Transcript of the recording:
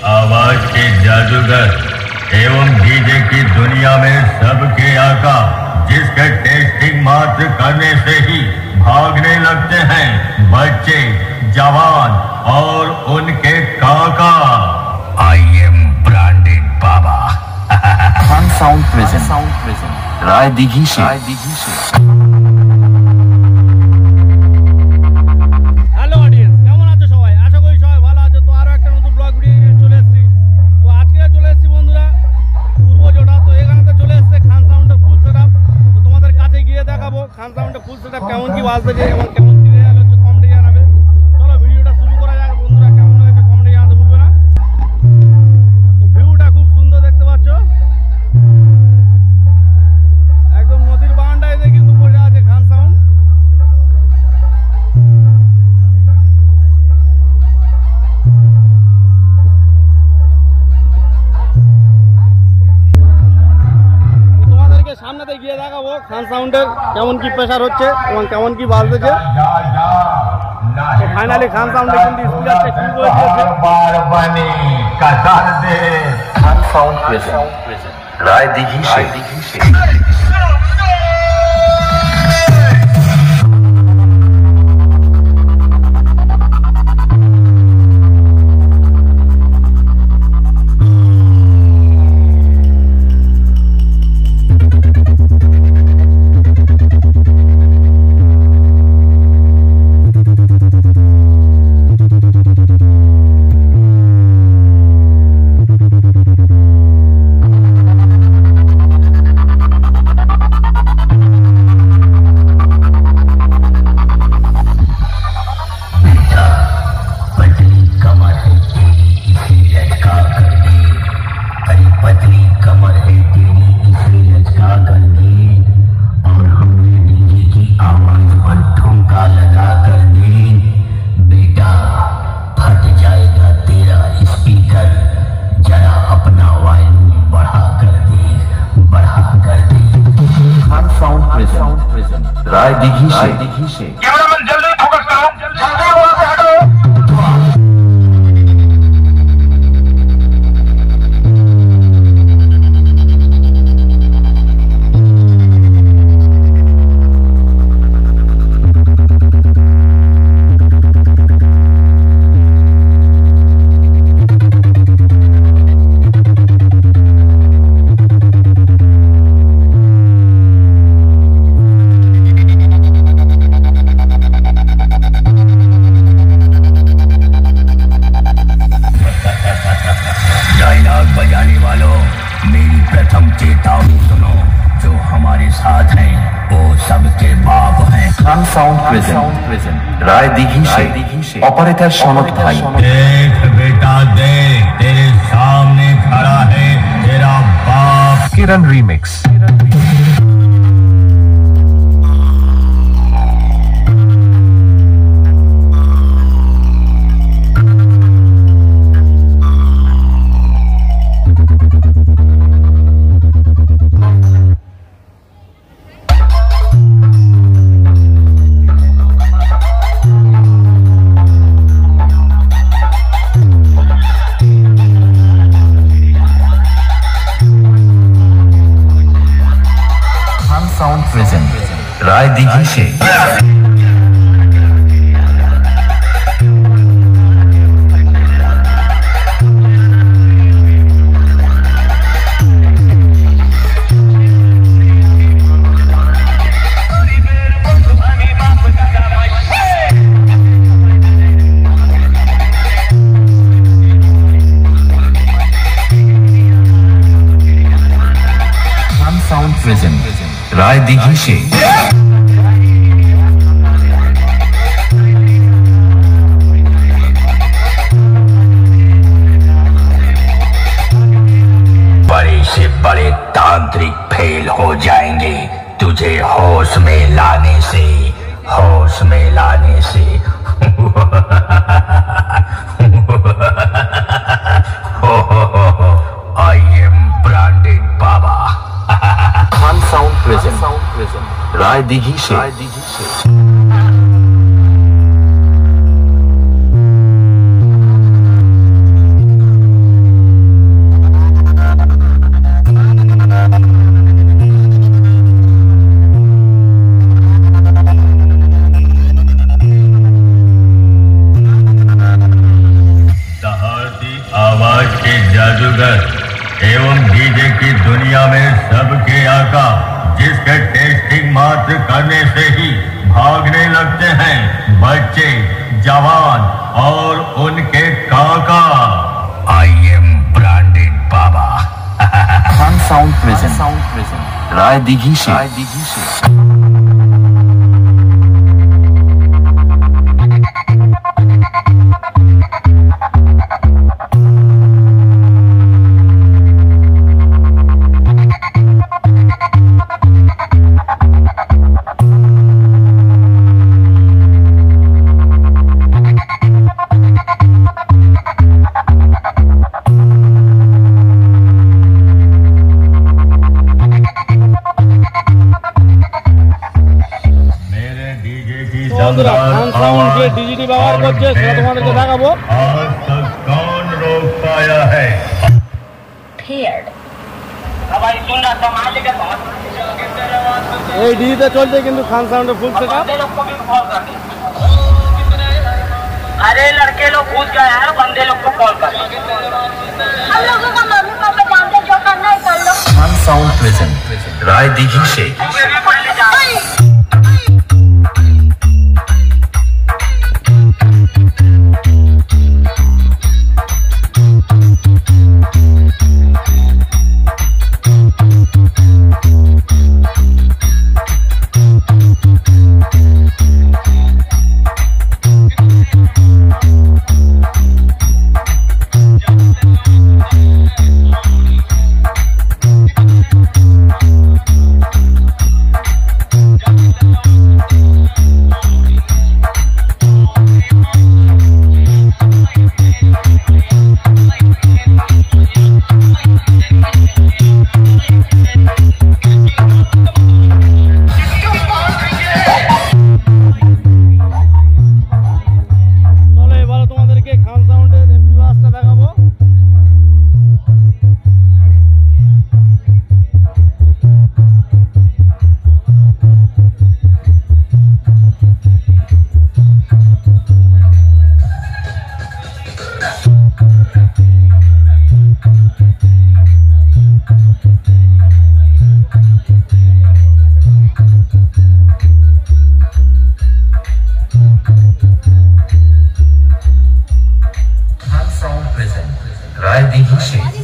आवाज के जादूगर एवं डीजे की दुनिया में सबके आका, जिसके टेस्टिंग मात्र करने से ही भागने लगते हैं बच्चे, जवान और उनके काका। I am branded Baba. Khan sound present Rai Dighi से। খান সাউন্ডে ফুল সেটআপ কেমন কি বাজছে এবং কেমন কি রেজাল্ট হচ্ছে কমেন্টে জানাবে। চলো ভিডিওটা শুরু করা যাক বন্ধুরা, কেমন হয়েছে কমেন্টে জানাতে ভুলবে না। তো ভিউটা খুব সুন্দর দেখতে পাচ্ছ, একদম নদীর বারান্দায় কিন্তু বসে আছে খান সাউন্ড। সামনেতে গিয়ে দেখাবো খান সাউন্ডের কেমন কি প্রেসার হচ্ছে এবং কেমন কি বাজতেছে। তো ফাইনালি খান সাউন্ডে কিন্তু স্পিকার চেকিং করে দিয়েছে। খান সাউন্ড প্রেজেন্ট রায় দিঘি से। राय दिघी से। कैमरामैन जल्दी फोकस करो, जल्दी वहां से हटो। खान साउंड प्रेजेंट राय दिघी से। ऑपरेटर सनत भाई। देख बेटा देख, तेरे सामने खड़ा है तेरा बाप। किरण रीमिक्स। राय दिघी से। खान साउंड प्रेजेंट राय दिघी से। बड़े तांत्रिक फेल हो जाएंगे तुझे होश में लाने से, होश में लाने से। I am branded Baba. Khan sound present Rai Dighi से। आवाज के जादूगर एवं डीजे की दुनिया में सबके आका, जिसके टेस्टिंग मात्र करने से ही भागने लगते हैं बच्चे, जवान और उनके काका। I am branded Baba. Khan sound present Rai Dighi से। বন্ধুরা খান সাউন্ড যে ডিজিটি ব্যবহার করছে সেটা তোমাদেরকে দেখাবো। आज तक कौन रोक पाया है? এই ডিজিতে চলছে কিন্তু খান সাউন্ডের ফুল সেটআপ। अरे लड़के लोग घुस गए हैं, बंदे लोग को कॉल कर। हम लोगों का मम्मी पापा जानते जो करना है कर लो। खान साउंड प्रेजेंट राय दिघी से। राय दिघी से।